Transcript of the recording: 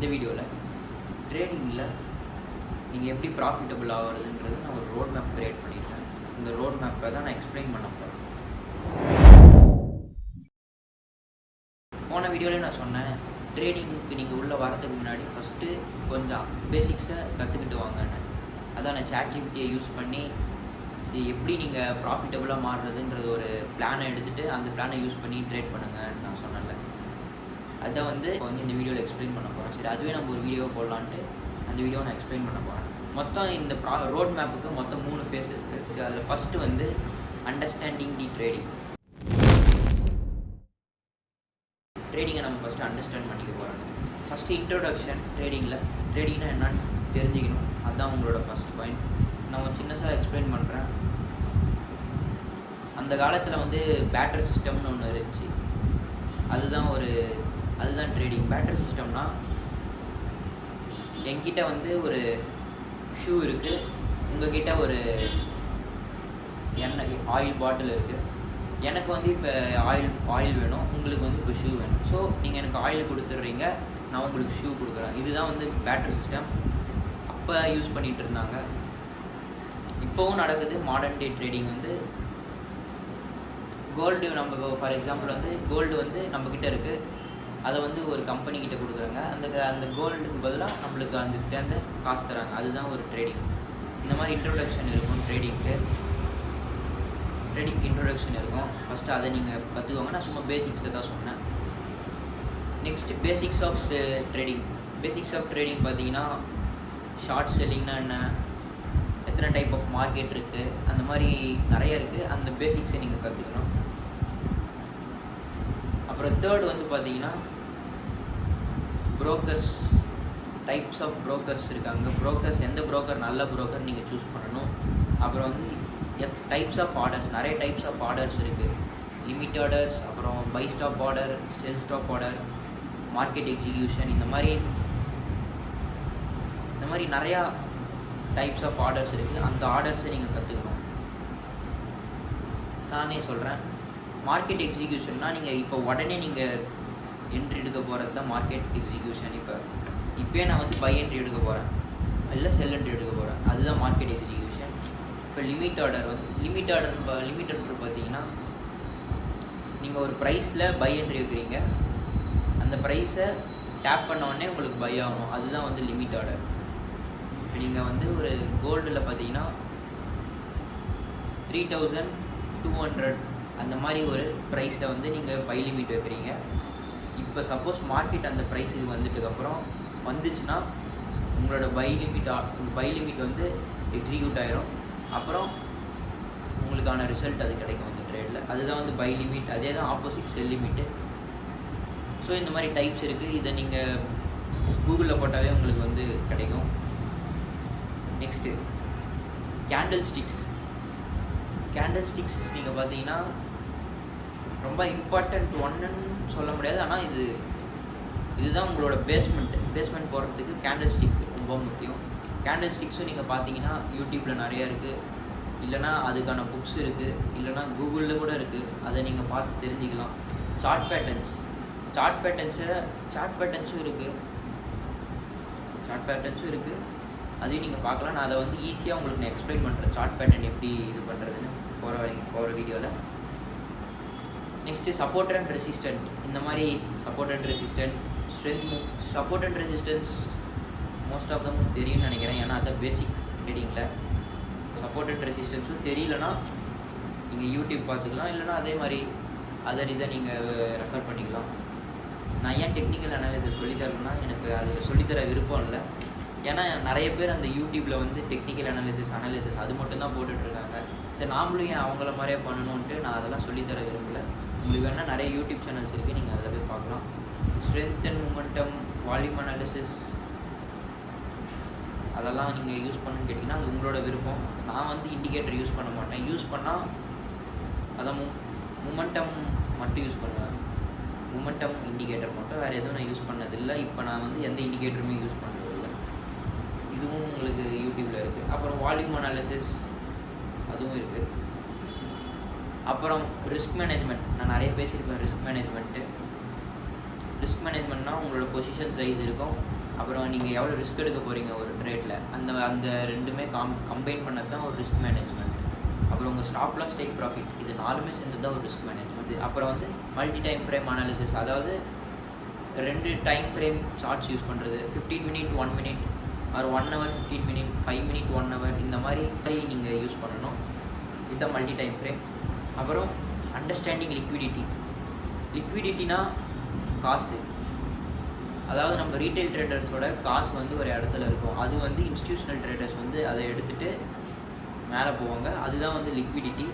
இந்த வீடியோவில் ட்ரேடிங்கில் நீங்கள் எப்படி ப்ராஃபிட்டபிள் ஆகிறதுன்றது நான் ஒரு ரோட் மேப் க்ரியேட் பண்ணியிருக்கேன். இந்த ரோட் மேப்பை தான் நான் எக்ஸ்பிளைன் பண்ண போகிறேன். போன வீடியோவில் நான் சொன்னேன், ட்ரேடிங்க்கு நீங்கள் உள்ளே வரதுக்கு முன்னாடி ஃபஸ்ட்டு கொஞ்சம் பேசிக்ஸை கற்றுக்கிட்டு வாங்கன்னு. அதான் நான் ChatGPT யூஸ் பண்ணி எப்படி நீங்கள் ப்ராஃபிட்டபுளாக மாறுறதுன்றது ஒரு பிளானை எடுத்துகிட்டு அந்த பிளானை யூஸ் பண்ணி ட்ரேட் பண்ணுங்கன்னு நான் சொன்னேன்ல. அதை வந்து இந்த வீடியோவில் எக்ஸ்பிளைன் பண்ண போகிறேன். சரி, அதுவே நம்ம ஒரு வீடியோ போடலான்ட்டு அந்த வீடியோவை நான் எக்ஸ்பிளைன் பண்ண போகிறேன். மொத்தம் இந்த ரோட் மேப்புக்கு மொத்தம் 3 ஃபேஸ் இருக்குது. அதில் ஃபஸ்ட்டு வந்து அண்டர்ஸ்டாண்டிங் தி ட்ரேடிங்கை நம்ம ஃபஸ்ட்டு அண்டர்ஸ்டாண்ட் பண்ணிக்க போகிறோம். First introduction. ட்ரேடிங்னா என்னன்னு தெரிஞ்சுக்கணும். அதுதான் உங்களோட ஃபஸ்ட் பாயிண்ட். நான் சின்னதாக எக்ஸ்பிளைன் பண்ணுறேன். அந்த காலத்தில் வந்து பேட்டர் சிஸ்டம்னு ஒன்று இருந்துச்சு. அதுதான் ட்ரேடிங். பேட்டர் சிஸ்டம்னா என்கிட்ட வந்து ஒரு ஷூ இருக்குது, உங்ககிட்ட ஒரு ஆயில் பாட்டில் இருக்குது. எனக்கு வந்து இப்போ ஆயில் வேணும், உங்களுக்கு வந்து இப்போ ஷூ வேணும். ஸோ நீங்கள் எனக்கு ஆயில் கொடுத்துட்றீங்க, நான் உங்களுக்கு ஷூ கொடுக்குறேன். இதுதான் வந்து பேட்டர் சிஸ்டம். அப்போ யூஸ் பண்ணிகிட்டு இருந்தாங்க. இப்போவும் நடக்குது. மாடர்ன் டே ட்ரேடிங் வந்து கோல்டு, நம்ம ஃபார் எக்ஸாம்பிள் வந்து கோல்டு வந்து நம்மக்கிட்ட இருக்குது, அதை வந்து ஒரு கம்பெனிக்கிட்ட கொடுக்குறாங்க. அந்த கோல்டுக்கு பதிலாக நம்மளுக்கு அந்த தேர்ந்த காசு தராங்க. அதுதான் ஒரு ட்ரேடிங். இந்த மாதிரி இன்ட்ரோடக்ஷன் இருக்கும் ட்ரேடிங்க்கு இருக்கும். ஃபஸ்ட்டு அதை நீங்கள் கற்றுக்கோங்க. நான் சும்மா பேசிக்ஸை தான் சொன்னேன். நெக்ஸ்ட் பேசிக்ஸ் ஆஃப் ட்ரேடிங் பார்த்தீங்கன்னா, ஷார்ட் செல்லிங்னா என்ன, எத்தனை டைப் ஆஃப் மார்க்கெட் இருக்குது, அந்த மாதிரி நிறைய இருக்குது. அந்த பேசிக்ஸை நீங்கள் கற்றுக்கணும். அப்புறம் தேர்ட் வந்து பார்த்தீங்கன்னா புரோக்கர்ஸ். டைப்ஸ் ஆஃப் புரோக்கர்ஸ் இருக்காங்க. எந்த புரோக்கர் நல்ல புரோக்கர் நீங்கள் சூஸ் பண்ணணும். அப்புறம் வந்து டைப்ஸ் ஆஃப் ஆர்டர்ஸ். நிறைய டைப்ஸ் ஆஃப் ஆர்டர்ஸ் இருக்குது. லிமிட் ஆர்டர்ஸ், அப்புறம் buy stop order, sell stop order, market execution, இந்த மாதிரி நிறையா டைப்ஸ் ஆஃப் ஆர்டர்ஸ் இருக்குது. அந்த ஆர்டர்ஸை நீங்கள் கற்றுக்கணும். நானே சொல்கிறேன். மார்க்கெட் எக்ஸிக்யூஷன்னா இப்போ உடனே நீங்கள் என்ட்ரி எடுக்க போகிறது தான் மார்க்கெட் எக்ஸிக்யூஷன். இப்போயே நான் வந்து பை என்ட்ரி எடுக்க போகிறேன், இல்லை செல் என்ட்ரி எடுக்க போகிறேன். அதுதான் மார்க்கெட் எக்ஸிக்யூஷன். இப்போ லிமிட் ஆர்டர் பார்த்தீங்கன்னா, நீங்கள் ஒரு ப்ரைஸில் பை என்ட்ரி வைக்கிறீங்க, அந்த ப்ரைஸை டேப் பண்ண உடனே உங்களுக்கு பை ஆகணும். அதுதான் வந்து லிமிட் ஆர்டர். இப்போ நீங்கள் வந்து ஒரு கோல்டில் பார்த்தீங்கன்னா 3200 அந்த மாதிரி ஒரு ப்ரைஸில் வந்து நீங்கள் பை லிமிட் வைக்கிறீங்க. இப்போ சப்போஸ் மார்க்கெட் அந்த ப்ரைஸுக்கு வந்துச்சுன்னா உங்களோட பை லிமிட் வந்து எக்ஸிக்யூட் ஆகிரும். அப்புறம் உங்களுக்கான ரிசல்ட் அது கிடைக்கும் அந்த ட்ரேடில். அதுதான் வந்து பை லிமிட். அதே தான் ஆப்போசிட் செல் லிமிட்டு. ஸோ இந்த மாதிரி டைப்ஸ் இருக்குது. இதை நீங்கள் கூகுளில் போட்டாலே உங்களுக்கு வந்து கிடைக்கும். நெக்ஸ்ட்டு கேண்டில் ஸ்டிக்ஸ் நீங்கள் பார்த்தீங்கன்னா ரொம்ப இம்பார்ட்டண்ட் ஒன்றுன்னு சொல்ல முடியாது. ஆனால் இதுதான் உங்களோட பேஸ்மெண்ட் போகிறதுக்கு கேண்டில் ஸ்டிக் ரொம்ப முக்கியம். கேண்டில் ஸ்டிக்ஸும் நீங்கள் பார்த்தீங்கன்னா யூடியூப்பில் நிறையா இருக்குது, இல்லைனா அதுக்கான புக்ஸ் இருக்குது, இல்லைனா கூகுளில் கூட இருக்குது. அதை நீங்கள் பார்த்து தெரிஞ்சுக்கலாம். சார்ட் பேட்டர்ன்ஸும் இருக்குது. அதையும் நீங்கள் பார்க்கலாம். நான் அதை வந்து ஈஸியாக உங்களுக்கு நான் எக்ஸ்பிளைன் பண்ணுறேன். சார்ட் பேட்டர்ன் எப்படி இது பண்ணுறதுன்னு போகிற வீடியோவில். Next support and resistant. இந்த மாதிரி support and resistance most of them தெரியும்னு நினைக்கிறேன். ஏன்னா அதை பேசிக் ட்ரேடிங்கில் சப்போர்ட் அண்ட் ரெசிஸ்டன்ஸும் தெரியலனா நீங்கள் யூடியூப் பார்த்துக்கலாம், இல்லைனா அதே மாதிரி இதை நீங்கள் ரெஃபர் பண்ணிக்கலாம். நான் ஏன் டெக்னிக்கல் அனாலிசிஸ் சொல்லித்தரேன்னா, எனக்கு அதில் சொல்லித்தர விருப்பம் இல்லை. ஏன்னா நிறைய பேர் அந்த யூடியூப்பில் வந்து டெக்னிக்கல் அனாலிசிஸ் அது மட்டும்தான் போட்டுட்ருக்காங்க. சரி, நாமளும் ஏன் அவங்கள மாதிரியே பண்ணணுன்ட்டு நான் அதெல்லாம் சொல்லித்தர விரும்பலை. உங்களுக்கு வேணால் நிறைய யூடியூப் சேனல்ஸ் இருக்குது, நீங்கள் அதில் போய் பார்க்கலாம். Strength and momentum, volume analysis, அதெல்லாம் நீங்கள் யூஸ் பண்ணணும்னு கேட்டிங்கன்னா அது உங்களோட விருப்பம். நான் வந்து இண்டிகேட்டர் யூஸ் பண்ண மாட்டேன். யூஸ் பண்ணால் அதான் மொமெண்டம் மட்டும் யூஸ் பண்ணுவேன். மொமெண்டம் இண்டிகேட்டர் மட்டும், வேறு எதுவும் நான் யூஸ் பண்ணதில்லை. இப்போ நான் வந்து எந்த இண்டிகேட்டருமே யூஸ் பண்ணுறதில்லை. இதுவும் உங்களுக்கு யூடியூப்பில் இருக்குது. அப்புறம் வால்யூம் அனாலிசிஸ் அதுவும் இருக்குது. அப்புறம் ரிஸ்க் மேனேஜ்மெண்ட். நான் நிறைய பேசியிருப்பேன். ரிஸ்க் மேனேஜ்மெண்ட்னா உங்களோட பொசிஷன் சைஸ் இருக்கும், அப்புறம் நீங்கள் எவ்வளோ ரிஸ்க் எடுக்க போகிறீங்க ஒரு ட்ரேடில், அந்த அந்த ரெண்டுமே கம்பைன் பண்ணது தான் ஒரு ரிஸ்க் மேனேஜ்மெண்ட். அப்புறம் உங்கள் ஸ்டாப் லாஸ் டேக் ப்ராஃபிட், இது 4மே சேர்ந்து தான் ஒரு ரிஸ்க் மேனேஜ்மெண்ட். அப்புறம் வந்து மல்டி டைம் ஃப்ரேம் அனாலிசிஸ், அதாவது 2 டைம் ஃப்ரேம் சார்ட்ஸ் யூஸ் பண்ணுறது, 15 மினிட் 1 மினிட், ஒரு 1 ஹவர் 15 மினிட், 5 மினிட் 1 ஹவர், இந்த மாதிரி நீங்கள் யூஸ் பண்ணணும். இதுதான் மல்டி டைம் ஃப்ரேம். அப்புறம் அண்டர்ஸ்டாண்டிங் லிக்விடிட்டினா காசு, அதாவது நம்ம ரீட்டைல் ட்ரேடர்ஸோட காசு வந்து ஒரு இடத்துல இருக்கும், அது வந்து இன்ஸ்டிடியூஷனல் ட்ரேடர்ஸ் வந்து அதை எடுத்துகிட்டு மேலே போவாங்க, அதுதான் வந்து லிக்விடிட்டி.